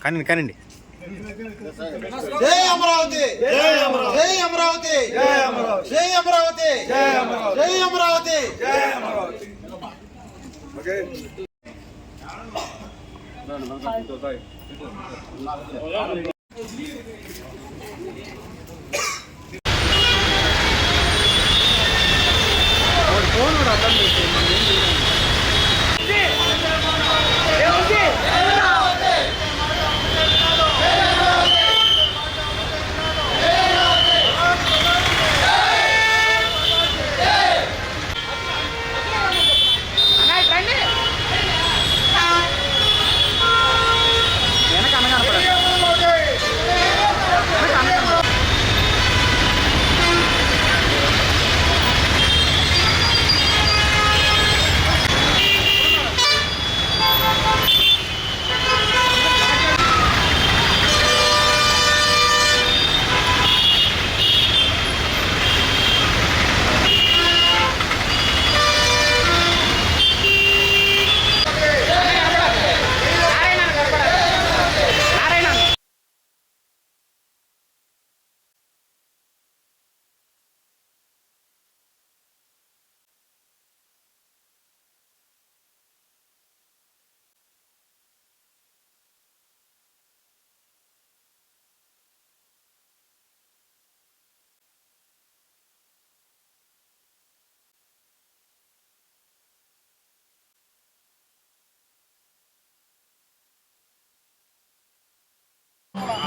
కానండి కానండి. జై అమరావతి, జై అమరావతి, జై అమరావతి, జై అమరావతి, జై అమరావతి, జై అమరావతి, జై అమరావతి, జై అమరావతి. ఓకే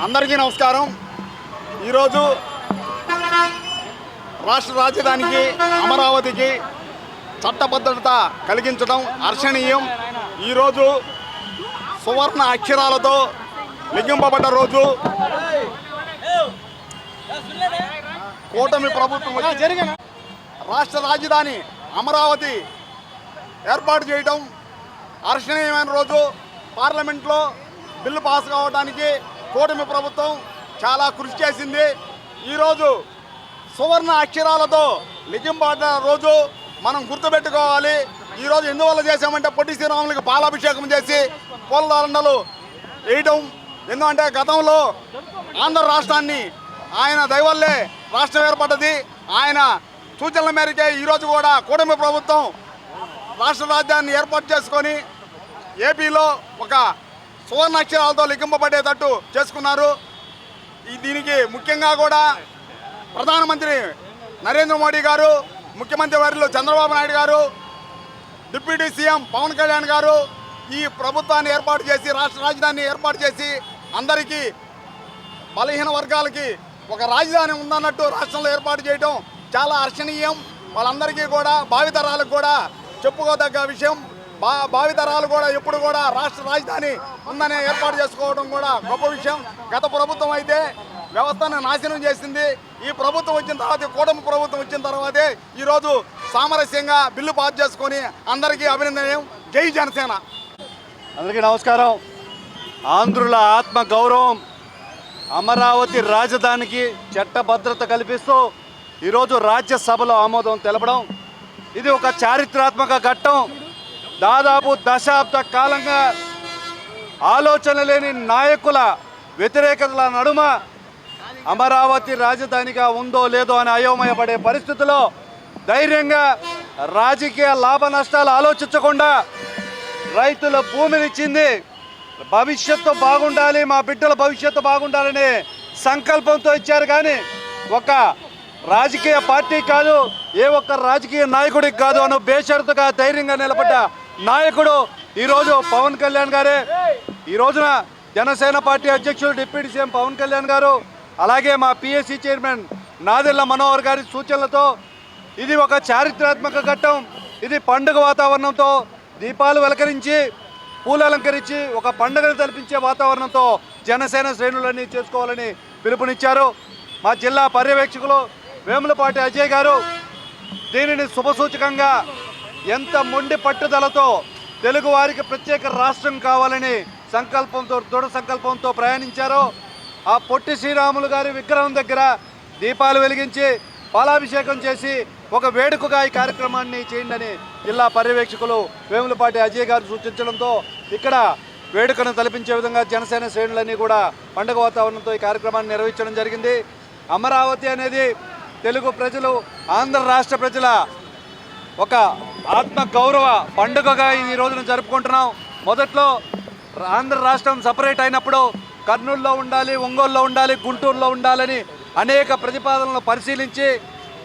అందరికీ నమస్కారం. ఈరోజు రాష్ట్ర రాజధానికి అమరావతికి చట్టబద్ధత కలిగించడం హర్షణీయం. ఈరోజు సువర్ణ అక్షరాలతో లిఖింపబడ్డ రోజు. కూటమి ప్రభుత్వం రాష్ట్ర రాజధాని అమరావతి ఏర్పాటు చేయడం హర్షణీయమైన రోజు. పార్లమెంట్లో బిల్లు పాస్ కావడానికి కూటమి ప్రభుత్వం చాలా కృషి చేసింది. ఈరోజు సువర్ణ అక్షరాలతో లిఖింపబడ్డ రోజు మనం గుర్తుపెట్టుకోవాలి. ఈరోజు ఎందువల్ల చేశామంటే పొట్టి శ్రీరాములకి పాలాభిషేకం చేసి పూలదండలు వేయడం. ఎందుకంటే గతంలో ఆంధ్ర రాష్ట్రాన్ని ఆయన దయవల్లే రాష్ట్రం ఏర్పడ్డది. ఆయన సూచనల మేరకే ఈరోజు కూడా కూటమి ప్రభుత్వం రాష్ట్ర రాజధానిని ఏర్పాటు చేసుకొని ఏపీలో ఒక సువర్ణ అక్షరాలతో లిఖింపబడేటట్టు చేసుకున్నారు. దీనికి ముఖ్యంగా కూడా ప్రధానమంత్రి నరేంద్ర మోడీ గారు, ముఖ్యమంత్రి వర్యులు చంద్రబాబు నాయుడు గారు, డిప్యూటీ సీఎం పవన్ కళ్యాణ్ గారు ఈ ప్రభుత్వాన్ని ఏర్పాటు చేసి రాష్ట్ర రాజధానిని ఏర్పాటు చేసి అందరికీ బలహీన వర్గాలకి ఒక రాజధాని ఉందన్నట్టు రాష్ట్రంలో ఏర్పాటు చేయడం చాలా హర్షణీయం. వాళ్ళందరికీ కూడా భావితరాలకు కూడా చెప్పుకోదగ్గ విషయం. భావితరాలు కూడా ఎప్పుడు కూడా రాష్ట్ర రాజధాని ఉందనే ఏర్పాటు చేసుకోవడం కూడా గొప్ప విషయం. గత ప్రభుత్వం అయితే వ్యవస్థను నాశనం చేసింది. ఈ ప్రభుత్వం వచ్చిన తర్వాత, కూటమి ప్రభుత్వం వచ్చిన తర్వాతే ఈరోజు సామరస్యంగా బిల్లు పాస్ చేసుకొని అందరికీ అభినందనీయం. జై జనసేన. అందరికీ నమస్కారం. ఆంధ్రుల ఆత్మ గౌరవం అమరావతి రాజధానికి చట్టభద్రత కల్పిస్తూ ఈరోజు రాజ్యసభలో ఆమోదం తెలపడం ఇది ఒక చారిత్రాత్మక ఘట్టం. దాదాపు దశాబ్ద కాలంగా ఆలోచన లేని నాయకుల వ్యతిరేకతల నడుమ అమరావతి రాజధానిగా ఉందో లేదో అని అయోమయపడే పరిస్థితుల్లో ధైర్యంగా రాజకీయ లాభ నష్టాలు ఆలోచించకుండా రైతుల భూమినిచ్చింది. భవిష్యత్తు బాగుండాలి, మా బిడ్డల భవిష్యత్తు బాగుండాలనే సంకల్పంతో ఇచ్చారు. కానీ ఒక రాజకీయ పార్టీ కాదు, ఏ ఒక్క రాజకీయ నాయకుడికి కాదు అను బేషరతుగా ధైర్యంగా నిలబడ్డ నాయకుడు ఈరోజు పవన్ కళ్యాణ్ గారే. ఈ రోజున జనసేన పార్టీ అధ్యక్షుడు డిప్యూటీ సీఎం పవన్ కళ్యాణ్ గారు, అలాగే మా పిఎస్సి చైర్మన్ నాదెళ్ల మనోహర్ గారి సూచనలతో ఇది ఒక చారిత్రాత్మక ఘట్టం. ఇది పండుగ వాతావరణంతో దీపాలు వెలకరించి పూలు అలంకరించి ఒక పండుగను తలపించే వాతావరణంతో జనసేన శ్రేణులన్నీ చేసుకోవాలని పిలుపునిచ్చారు. మా జిల్లా పర్యవేక్షకులు వేములపాటి అజయ్ గారు దీనిని శుభసూచకంగా ఎంత మొండి పట్టుదలతో తెలుగు వారికి ప్రత్యేక రాష్ట్రం కావాలని సంకల్పంతో, దృఢ సంకల్పంతో ప్రయాణించారో ఆ పొట్టి శ్రీరాములు గారి విగ్రహం దగ్గర దీపాలు వెలిగించి పాలాభిషేకం చేసి ఒక వేడుకగా ఈ కార్యక్రమాన్ని చేయండి జిల్లా పర్యవేక్షకులు వేములపాటి అజయ్ గారు సూచించడంతో ఇక్కడ వేడుకను తలపించే విధంగా జనసేన శ్రేణులన్నీ కూడా పండుగ వాతావరణంతో ఈ కార్యక్రమాన్ని నిర్వహించడం జరిగింది. అమరావతి అనేది తెలుగు ప్రజలు, ఆంధ్ర రాష్ట్ర ప్రజల ఒక ఆత్మ గౌరవ పండుగగా ఈ రోజున జరుపుకుంటున్నాం. మొదట్లో ఆంధ్ర రాష్ట్రం సపరేట్ అయినప్పుడు కర్నూలులో ఉండాలి, ఒంగోలులో ఉండాలి, గుంటూరులో ఉండాలని అనేక ప్రతిపాదనలు పరిశీలించి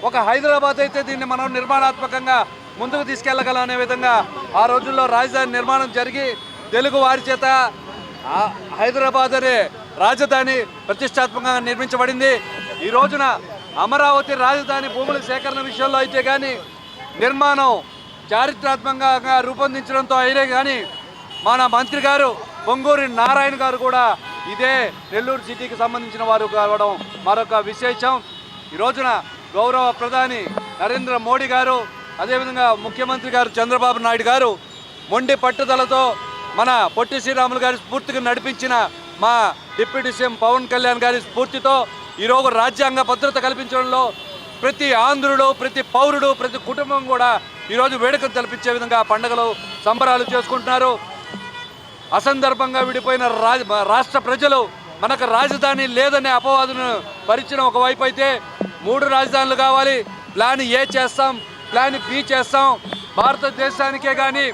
ఒక హైదరాబాద్ అయితే దీన్ని మనం నిర్మాణాత్మకంగా ముందుకు తీసుకెళ్లగలం అనే విధంగా ఆ రోజుల్లో రాజధాని నిర్మాణం జరిగి తెలుగు వారి చేత హైదరాబాద్ అనే రాజధాని ప్రతిష్టాత్మకంగా నిర్మించబడింది. ఈ రోజున అమరావతి రాజధాని భూముల సేకరణ విషయంలో అయితే కానీ నిర్మాణం చారిత్రాత్మకంగా రూపొందించడంతో అయినే కానీ మన మంత్రి గారు పొంగూరి నారాయణ గారు కూడా ఇదే నెల్లూరు సిటీకి సంబంధించిన వారు కావడం మరొక విశేషం. ఈ రోజున గౌరవ ప్రధాని నరేంద్ర మోడీ గారు, అదేవిధంగా ముఖ్యమంత్రి గారు చంద్రబాబు నాయుడు గారు మొండి పట్టుదలతో మన పొట్టి శ్రీరాములు గారి స్ఫూర్తికి నడిపించిన మా డిప్యూటీ సీఎం పవన్ కళ్యాణ్ గారి స్ఫూర్తితో ఈరోజు రాజ్యాంగ భద్రత కల్పించడంలో ప్రతి ఆంధ్రుడు, ప్రతి పౌరుడు, ప్రతి కుటుంబం కూడా ఈరోజు వేడుకలు తలపించే విధంగా పండుగలు సంబరాలు చేసుకుంటున్నారు. అసందర్భంగా విడిపోయిన రాష్ట్ర ప్రజలు మనకు రాజధాని లేదనే అపవాదును పరిచయం ఒకవైపు అయితే 3 రాజధానులు కావాలి, ప్లాన్ ఏ చేస్తాం, ప్లాన్ బి చేస్తాం, భారతదేశానికే కానీ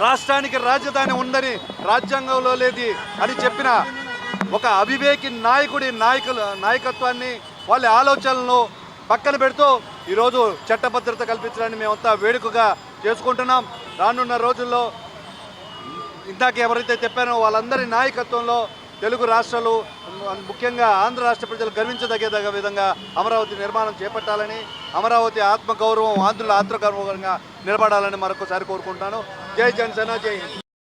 రాష్ట్రానికి రాజధాని ఉందని రాజ్యాంగంలో లేదు అని చెప్పిన ఒక అవివేకి నాయకత్వాన్ని వాళ్ళ ఆలోచనలను పక్కన పెడుతూ ఈరోజు చట్టభద్రత కల్పించడాన్ని మేమంతా వేడుకగా చేసుకుంటున్నాం. రానున్న రోజుల్లో ఇందాక ఎవరైతే చెప్పారో వాళ్ళందరి నాయకత్వంలో తెలుగు రాష్ట్రాలు, ముఖ్యంగా ఆంధ్ర రాష్ట్ర ప్రజలు గర్వించదగ్గ విధంగా అమరావతి నిర్మాణం చేపట్టాలని, అమరావతి ఆత్మగౌరవం ఆంధ్రుల ఆత్మగౌరవంగా నిలబడాలని మరొకసారి కోరుకుంటాను. జై జనసేన, జై హింద్.